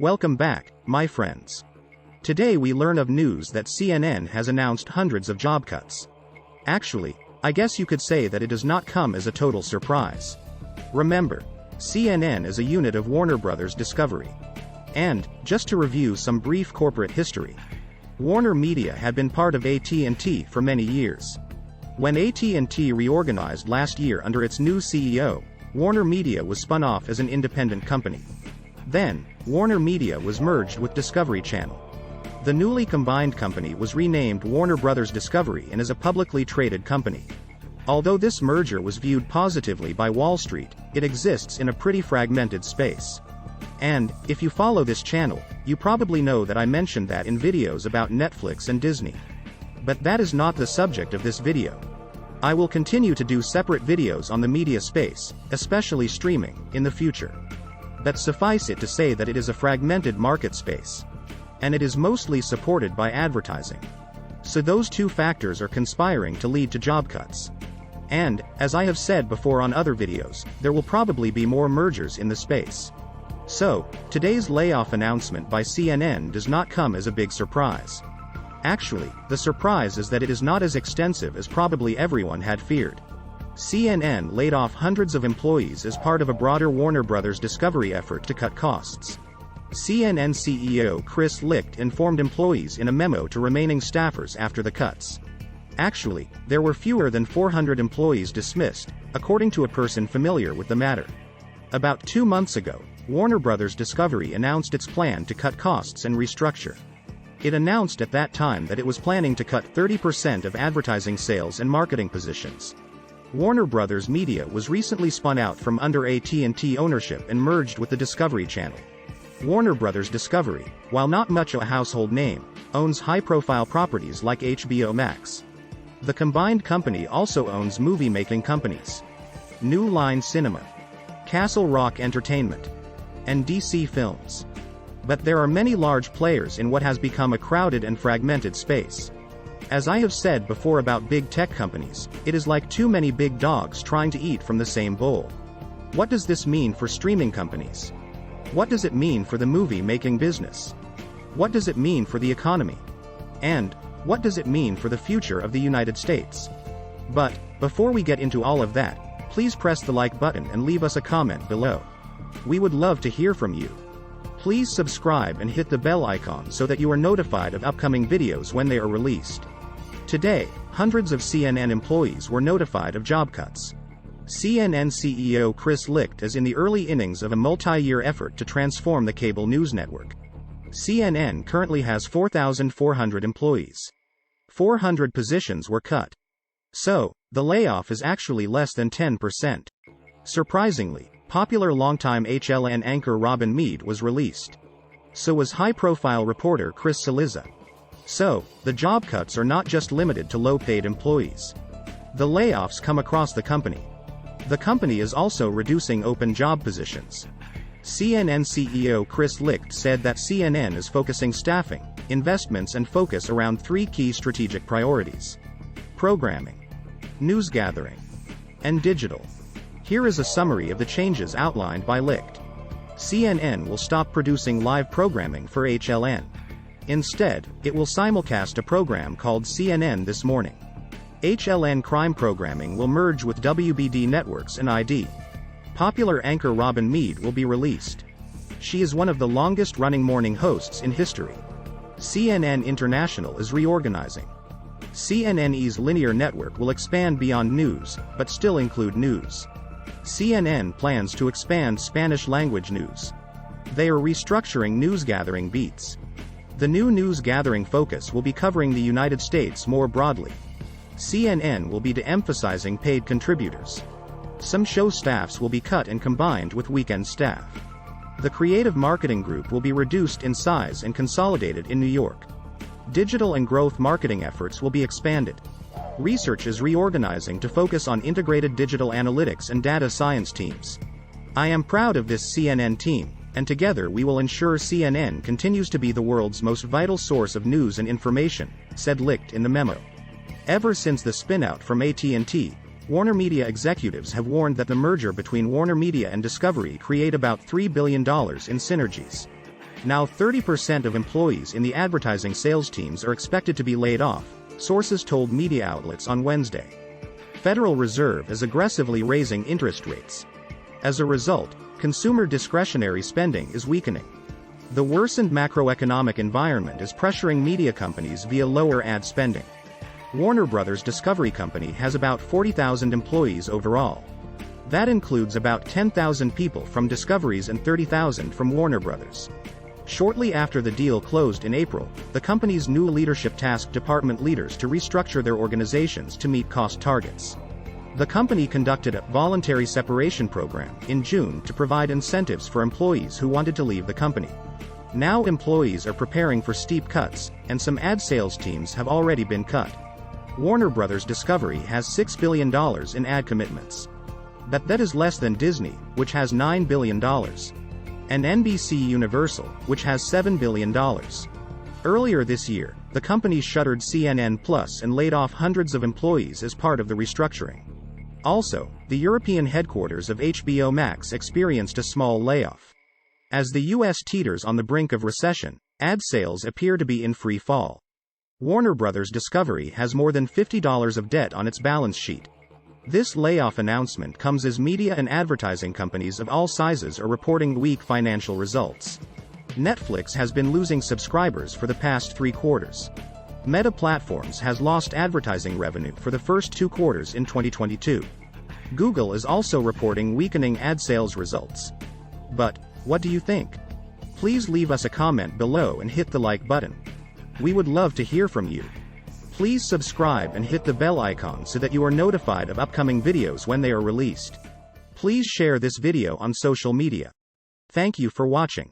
Welcome back, my friends. Today we learn of news that CNN has announced hundreds of job cuts. Actually, I guess you could say that it does not come as a total surprise. Remember, CNN is a unit of Warner Bros. Discovery. And, just to review some brief corporate history, Warner Media had been part of AT&T for many years. When AT&T reorganized last year under its new CEO, Warner Media was spun off as an independent company. Then, Warner Media was merged with Discovery Channel. The newly combined company was renamed Warner Bros. Discovery and is a publicly traded company. Although this merger was viewed positively by Wall Street, it exists in a pretty fragmented space. And, if you follow this channel, you probably know that I mentioned that in videos about Netflix and Disney. But that is not the subject of this video. I will continue to do separate videos on the media space, especially streaming, in the future. But suffice it to say that it is a fragmented market space. And it is mostly supported by advertising. So those two factors are conspiring to lead to job cuts. And, as I have said before on other videos, there will probably be more mergers in the space. So, today's layoff announcement by CNN does not come as a big surprise. Actually, the surprise is that it is not as extensive as probably everyone had feared. CNN laid off hundreds of employees as part of a broader Warner Bros. Discovery effort to cut costs. CNN CEO Chris Licht informed employees in a memo to remaining staffers after the cuts. Actually, there were fewer than 400 employees dismissed, according to a person familiar with the matter. About 2 months ago, Warner Bros. Discovery announced its plan to cut costs and restructure. It announced at that time that it was planning to cut 30% of advertising sales and marketing positions. Warner Bros. Media was recently spun out from under AT&T ownership and merged with the Discovery Channel. Warner Bros. Discovery, while not much a household name, owns high-profile properties like HBO Max. The combined company also owns movie-making companies New Line Cinema, Castle Rock Entertainment, and DC Films. But there are many large players in what has become a crowded and fragmented space. As I have said before about big tech companies, it is like too many big dogs trying to eat from the same bowl. What does this mean for streaming companies? What does it mean for the movie-making business? What does it mean for the economy? And, what does it mean for the future of the United States? But, before we get into all of that, please press the like button and leave us a comment below. We would love to hear from you. Please subscribe and hit the bell icon so that you are notified of upcoming videos when they are released. Today, hundreds of CNN employees were notified of job cuts. CNN CEO Chris Licht is in the early innings of a multi-year effort to transform the cable news network. CNN currently has 4,400 employees. 400 positions were cut. So, the layoff is actually less than 10%. Surprisingly, popular longtime HLN anchor Robin Meade was released. So was high-profile reporter Chris Cillizza. So, the job cuts are not just limited to low-paid employees. The layoffs come across the company. The company is also reducing open job positions. CNN CEO Chris Licht said that CNN is focusing staffing, investments and focus around 3 key strategic priorities: programming, news gathering, and digital. Here is a summary of the changes outlined by Licht. CNN will stop producing live programming for HLN. Instead, it will simulcast a program called CNN This Morning. HLN crime programming will merge with WBD Networks and ID. Popular anchor Robin Meade will be released. She is one of the longest-running morning hosts in history. CNN International is reorganizing. CNN's linear network will expand beyond news, but still include news. CNN plans to expand Spanish-language news. They are restructuring news-gathering beats. The new news-gathering focus will be covering the United States more broadly. CNN will be de-emphasizing paid contributors. Some show staffs will be cut and combined with weekend staff. The creative marketing group will be reduced in size and consolidated in New York. Digital and growth marketing efforts will be expanded. Research is reorganizing to focus on integrated digital analytics and data science teams. I am proud of this CNN team, and together we will ensure CNN continues to be the world's most vital source of news and information, said Licht in the memo. Ever since the spin-out from AT&T, Warner Media executives have warned that the merger between Warner Media and Discovery create about $3 billion in synergies. Now 30% of employees in the advertising sales teams are expected to be laid off, sources told media outlets on Wednesday. Federal Reserve is aggressively raising interest rates. As a result, consumer discretionary spending is weakening. The worsened macroeconomic environment is pressuring media companies via lower ad spending. Warner Bros. Discovery Company has about 40,000 employees overall. That includes about 10,000 people from Discovery's and 30,000 from Warner Bros. Shortly after the deal closed in April, the company's new leadership tasked department leaders to restructure their organizations to meet cost targets. The company conducted a voluntary separation program in June to provide incentives for employees who wanted to leave the company. Now employees are preparing for steep cuts, and some ad sales teams have already been cut. Warner Bros. Discovery has $6 billion in ad commitments. That is less than Disney, which has $9 billion. And NBC Universal, which has $7 billion. Earlier this year, the company shuttered CNN Plus and laid off hundreds of employees as part of the restructuring. Also, the European headquarters of HBO Max experienced a small layoff. As the US teeters on the brink of recession, ad sales appear to be in free fall. Warner Bros. Discovery has more than $50 of debt on its balance sheet. This layoff announcement comes as media and advertising companies of all sizes are reporting weak financial results. Netflix has been losing subscribers for the past 3 quarters. Meta Platforms has lost advertising revenue for the first 2 quarters in 2022. Google is also reporting weakening ad sales results. But, what do you think? Please leave us a comment below and hit the like button. We would love to hear from you. Please subscribe and hit the bell icon so that you are notified of upcoming videos when they are released. Please share this video on social media. Thank you for watching.